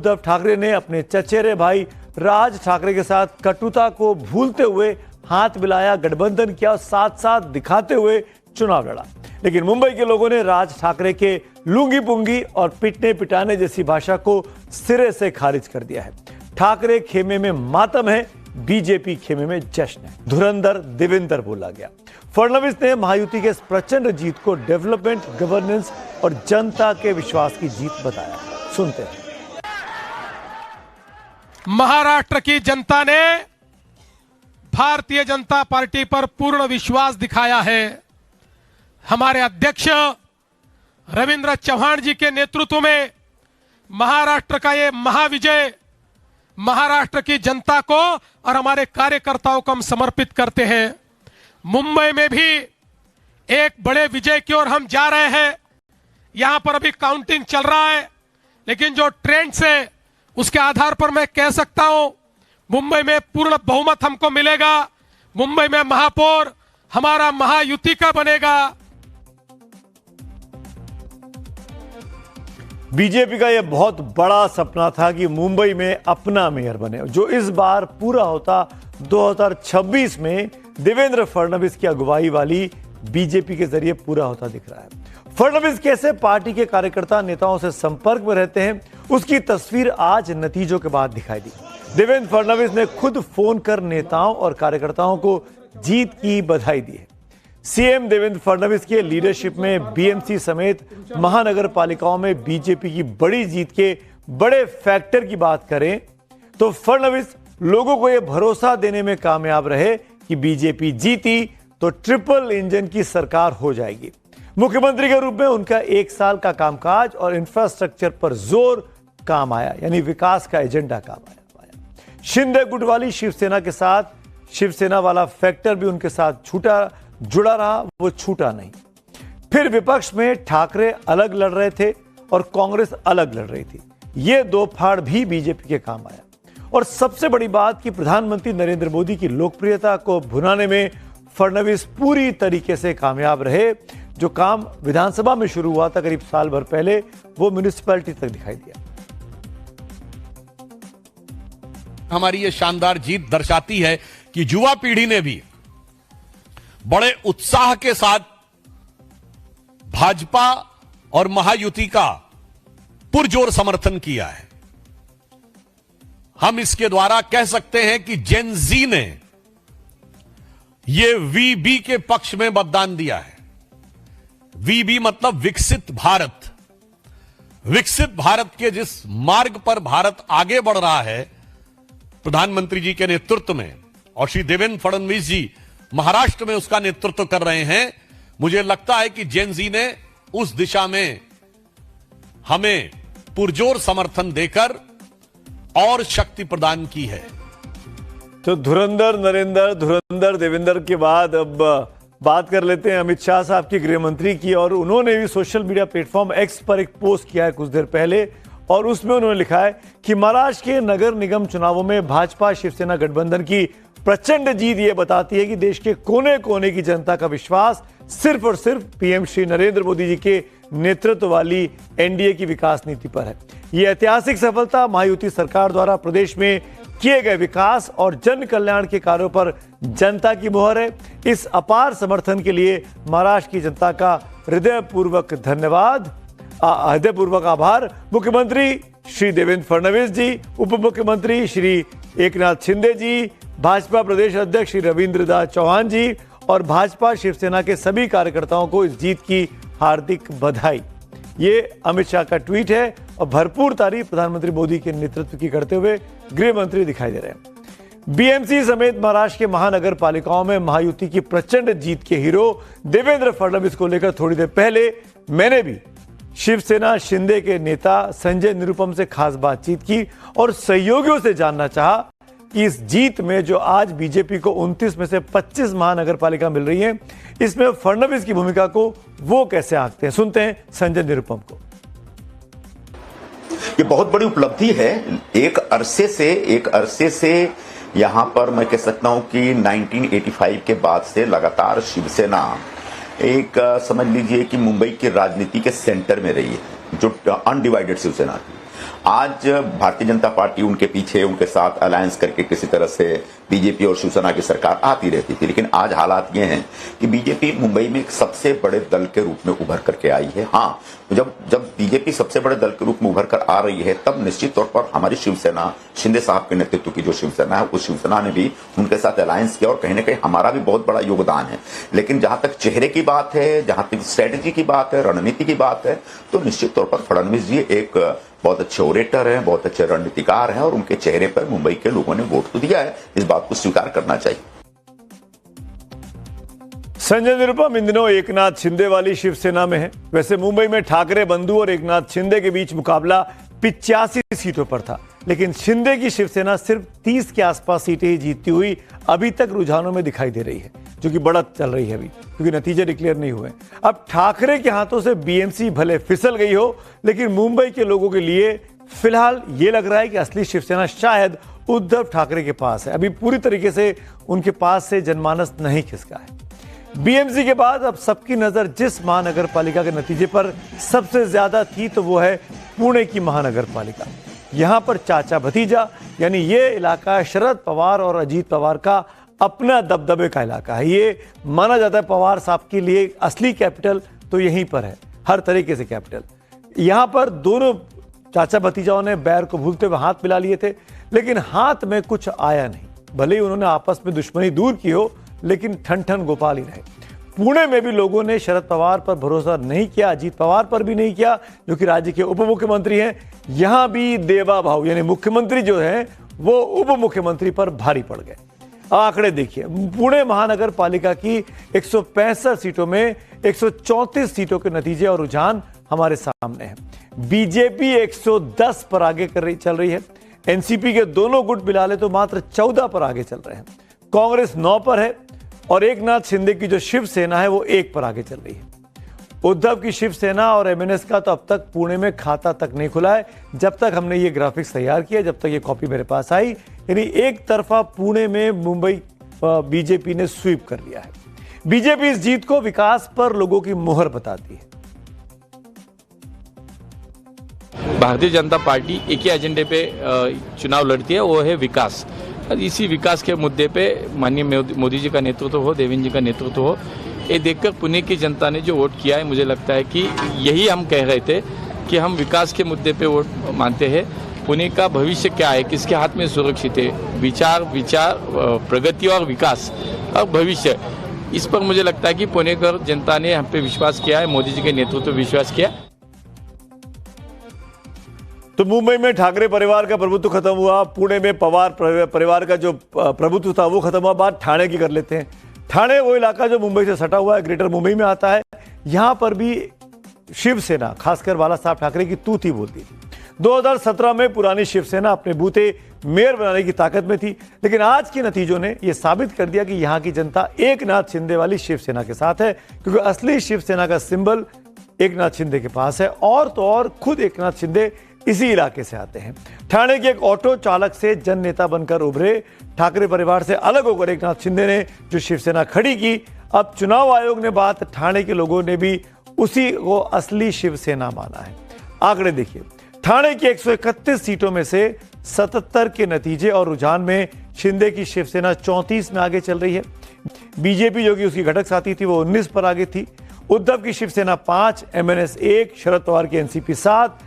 उद्धव ठाकरे ने अपने चचेरे भाई राज ठाकरे के साथ कटुता को भूलते हुए हाथ मिलाया, गठबंधन किया और साथ साथ दिखाते हुए चुनाव लड़ा। लेकिन मुंबई के लोगों ने राज ठाकरे के लूंगी पुंगी और पिटने पिटाने जैसी भाषा को सिरे से खारिज कर दिया है। ठाकरे खेमे में मातम है, बीजेपी खेमे में जश्न है। धुरंधर देवेंद्र बोला गया। फडणवीस ने महायुति के इस प्रचंड जीत को डेवलपमेंट, गवर्नेंस और जनता के विश्वास की जीत बताया। सुनते हैं। महाराष्ट्र की जनता ने भारतीय जनता पार्टी पर पूर्ण विश्वास दिखाया है। हमारे अध्यक्ष रविंद्र चव्हाण जी के नेतृत्व में महाराष्ट्र का ये महाविजय महाराष्ट्र की जनता को और हमारे कार्यकर्ताओं को हम समर्पित करते हैं। मुंबई में भी एक बड़े विजय की ओर हम जा रहे हैं। यहां पर अभी काउंटिंग चल रहा है, लेकिन जो ट्रेंड्स है उसके आधार पर मैं कह सकता हूं मुंबई में पूर्ण बहुमत हमको मिलेगा। मुंबई में महापौर हमारा महायुति का बनेगा। बीजेपी का यह बहुत बड़ा सपना था कि मुंबई में अपना मेयर बने, जो इस बार पूरा होता 2026 में देवेंद्र फडणवीस की अगुवाई वाली बीजेपी के जरिए पूरा होता दिख रहा है। फडणवीस कैसे पार्टी के कार्यकर्ता नेताओं से संपर्क में रहते हैं, उसकी तस्वीर आज नतीजों के बाद दिखाई दी। देवेंद्र फडणवीस ने खुद फोन कर नेताओं और कार्यकर्ताओं को जीत की बधाई दी है। सीएम देवेंद्र फडणवीस के लीडरशिप में बीएमसी समेत महानगर पालिकाओं में बीजेपी की बड़ी जीत के बड़े फैक्टर की बात करें तो फडणवीस लोगों को यह भरोसा देने में कामयाब रहे कि बीजेपी जीती तो ट्रिपल इंजन की सरकार हो जाएगी। मुख्यमंत्री के रूप में उनका 1 साल का कामकाज और इंफ्रास्ट्रक्चर पर जोर काम आया, यानी विकास का एजेंडा काम आया। शिंदे गुट वाली शिवसेना के साथ शिवसेना वाला फैक्टर भी उनके साथ जुड़ा रहा, वो छूटा नहीं। फिर विपक्ष में ठाकरे अलग लड़ रहे थे और कांग्रेस अलग लड़ रही थी। ये दो फाड़ भी बीजेपी के काम आया। और सबसे बड़ी बात कि प्रधानमंत्री नरेंद्र मोदी की लोकप्रियता को भुनाने में फडणवीस पूरी तरीके से कामयाब रहे। जो काम विधानसभा में शुरू हुआ था करीब साल भर पहले, वो म्युनिसिपैलिटी तक दिखाई दिया। हमारी ये शानदार जीत दर्शाती है कि युवा पीढ़ी ने भी बड़े उत्साह के साथ भाजपा और महायुति का पुरजोर समर्थन किया है। हम इसके द्वारा कह सकते हैं कि जेन जी ने ये वीबी के पक्ष में मतदान दिया है। वीबी मतलब विकसित भारत। विकसित भारत के जिस मार्ग पर भारत आगे बढ़ रहा है प्रधानमंत्री जी के नेतृत्व में, और श्री देवेंद्र फडणवीस जी महाराष्ट्र में उसका नेतृत्व कर रहे हैं, मुझे लगता है कि जेन जी ने उस दिशा में हमें पुरजोर समर्थन देकर और शक्ति प्रदान की है। तो धुरंधर देवेंद्र के बाद अब बात कर लेते हैं अमित शाह साहब की, गृह मंत्री की। और उन्होंने भी सोशल मीडिया प्लेटफॉर्म एक्स पर एक पोस्ट किया है कुछ देर पहले, और उसमें उन्होंने लिखा है कि महाराष्ट्र के नगर निगम चुनावों में भाजपा शिवसेना गठबंधन की प्रचंड जीत ये बताती है कि देश के कोने कोने की जनता का विश्वास सिर्फ और सिर्फ पीएम श्री नरेंद्र मोदी जी के नेतृत्व वाली एनडीए की विकास नीति पर है। ये ऐतिहासिक सफलता महायुति सरकार द्वारा प्रदेश में किए गए विकास और जन कल्याण के कार्यों पर जनता की मोहर है। इस अपार समर्थन के लिए महाराष्ट्र की जनता का हृदयपूर्वक धन्यवाद, हृदयपूर्वक आभार। मुख्यमंत्री श्री देवेंद्र फडणवीस जी, उप मुख्यमंत्री श्री एकनाथ शिंदे जी, भाजपा प्रदेश अध्यक्ष श्री रविंद्र दास चौहान जी और भाजपा शिवसेना के सभी कार्यकर्ताओं को इस जीत की हार्दिक बधाई। ये अमित शाह का ट्वीट है और भरपूर तारीफ प्रधानमंत्री मोदी के नेतृत्व की करते हुए गृह मंत्री दिखाई दे रहे हैं। बीएमसी समेत महाराष्ट्र के महानगर पालिकाओं में महायुति की प्रचंड जीत के हीरो देवेंद्र फडणवीस को लेकर थोड़ी देर पहले मैंने भी शिवसेना शिंदे के नेता संजय निरुपम से खास बातचीत की और सहयोगियों से जानना चाहा कि इस जीत में जो आज बीजेपी को 29 में से 25 महानगर पालिका मिल रही है, इसमें फडणवीस की भूमिका को वो कैसे आंकते हैं। सुनते हैं संजय निरुपम को। ये बहुत बड़ी उपलब्धि है। एक अरसे से यहां पर मैं कह सकता हूं कि 1985 के बाद से लगातार शिवसेना एक समझ लीजिए कि मुंबई की राजनीति के सेंटर में रही है, जो अनडिवाइडेड शिवसेना थी। आज भारतीय जनता पार्टी उनके पीछे, उनके साथ अलायंस करके किसी तरह से बीजेपी और शिवसेना की सरकार आती रहती थी, लेकिन आज हालात ये हैं कि बीजेपी मुंबई में एक सबसे बड़े दल के रूप में उभर करके आई है। हाँ, जब बीजेपी सबसे बड़े दल के रूप में उभर कर आ रही है, तब निश्चित तौर पर हमारी शिवसेना, शिंदे साहब के नेतृत्व की जो शिवसेना है, उस शिवसेना ने भी उनके साथ अलायंस किया और कहीं ना कहीं हमारा भी बहुत बड़ा योगदान है। लेकिन जहां तक चेहरे की बात है, जहां तक स्ट्रेटेजी की बात है, रणनीति की बात है, तो निश्चित तौर पर फडणवीस जी एक बहुत अच्छे ओरेटर हैं, बहुत अच्छे रणनीतिकार हैं और उनके चेहरे पर मुंबई के लोगों ने वोट तो दिया है, इस बात को स्वीकार करना चाहिए। संजय निरुपम इन दिनों एकनाथ शिंदे वाली शिवसेना में है। वैसे मुंबई में ठाकरे बंधु और एकनाथ शिंदे के बीच मुकाबला 85 सीटों पर था, लेकिन शिंदे की शिवसेना सिर्फ 30 के आसपास सीटें ही जीतती हुई अभी तक रुझानों में दिखाई दे रही है, जो कि बढ़त चल रही है अभी, क्योंकि नतीजे डिक्लेयर नहीं हुए। अब ठाकरे के हाथों से बीएमसी भले फिसल गई हो, लेकिन मुंबई के लोगों के लिए फिलहाल ये लग रहा है कि असली शिवसेना शायद उद्धव ठाकरे के पास है। अभी पूरी तरीके से उनके पास से जनमानस नहीं खिसका है। बीएमसी के बाद अब सबकी नजर जिस महानगर पालिका के नतीजे पर सबसे ज्यादा थी, तो वो है पुणे की महानगर पालिका। यहां पर चाचा भतीजा यानी ये इलाका शरद पवार और अजीत पवार का अपना दबदबे का इलाका है। ये माना जाता है पवार साहब के लिए असली कैपिटल तो यहीं पर है, हर तरीके से कैपिटल। यहां पर दोनों चाचा भतीजाओं ने बैर को भूलते हुए हाथ मिला लिए थे, लेकिन हाथ में कुछ आया नहीं। भले ही उन्होंने आपस में दुश्मनी दूर की हो, लेकिन ठन ठन गोपाल ही रहे। पुणे में भी लोगों ने शरद पवार पर भरोसा नहीं किया, अजीत पवार पर भी नहीं किया, जो कि राज्य के उप मुख्यमंत्री हैं। यहां भी देवा भाव यानी मुख्यमंत्री जो है वो उप मुख्यमंत्री पर भारी पड़ गए। आंकड़े देखिए, पुणे महानगर पालिका की 165 सीटों में 134 सीटों के नतीजे और रुझान हमारे सामने हैं। बीजेपी 110 पर आगे चल रही है। एनसीपी के दोनों गुट मिला ले तो मात्र 14 पर आगे चल रहे हैं। कांग्रेस 9 पर है और एकनाथ शिंदे की जो शिवसेना है वो 1 पर आगे चल रही है। उद्धव की शिवसेना और एमएनएस का तो अब तक पुणे में खाता तक नहीं खुला है। जब तक हमने ये ग्राफिक्स तैयार किया, जब तक ये कॉपी मेरे पास आई, यानी एक तरफा पुणे में मुंबई बीजेपी ने स्वीप कर लिया है। बीजेपी इस जीत को विकास पर लोगों की मुहर बताती है। भारतीय जनता पार्टी एक ही एजेंडे पे चुनाव लड़ती है, वो है विकास। इसी विकास के मुद्दे पे माननीय मोदी जी का नेतृत्व हो, देवेंद्र जी का नेतृत्व हो, ये देखकर पुणे की जनता ने जो वोट किया है, मुझे लगता है कि यही हम कह रहे थे कि हम विकास के मुद्दे पे वोट मानते हैं। पुणे का भविष्य क्या है, किसके हाथ में सुरक्षित है, विचार प्रगति और विकास और भविष्य, इस पर मुझे लगता है कि पुणेकर जनता ने हम पे विश्वास किया है, मोदी जी के नेतृत्व पे विश्वास किया। तो मुंबई में ठाकरे परिवार का प्रभुत्व खत्म हुआ, पुणे में पवार परिवार का जो प्रभुत्व था वो खत्म हुआ। बात ठाणे की कर लेते हैं। ठाणे वो इलाका जो मुंबई से सटा हुआ है, ग्रेटर मुंबई में आता है। यहां पर भी शिवसेना, खासकर बाला साहब ठाकरे की तूती बोलती थी। 2017 में पुरानी शिवसेना अपने बूते मेयर बनाने की ताकत में थी, लेकिन आज के नतीजों ने यह साबित कर दिया कि यहां की जनता एकनाथ शिंदे वाली शिवसेना के साथ है, क्योंकि असली शिवसेना का सिंबल एकनाथ शिंदे के पास है। और तो और खुद एकनाथ शिंदे इसी इलाके से आते हैं। ठाणे के एक ऑटो चालक से जन नेता बनकर उभरे ठाकरे परिवार से अलग होकर एकनाथ शिंदे ने जो शिवसेना खड़ी की, अब चुनाव आयोग ने बात ठाणे के लोगों ने भी उसी को असली शिवसेना माना है। आंकड़े देखिए, ठाणे की 131 सीटों में से 77 के नतीजे और रुझान में शिंदे की शिवसेना 34 में आगे चल रही है। बीजेपी जो कि उसकी घटक साथी थी वो 19 पर आगे थी। उद्धव की शिवसेना 5, एमएनएस 1, शरद पवार की एनसीपी 7,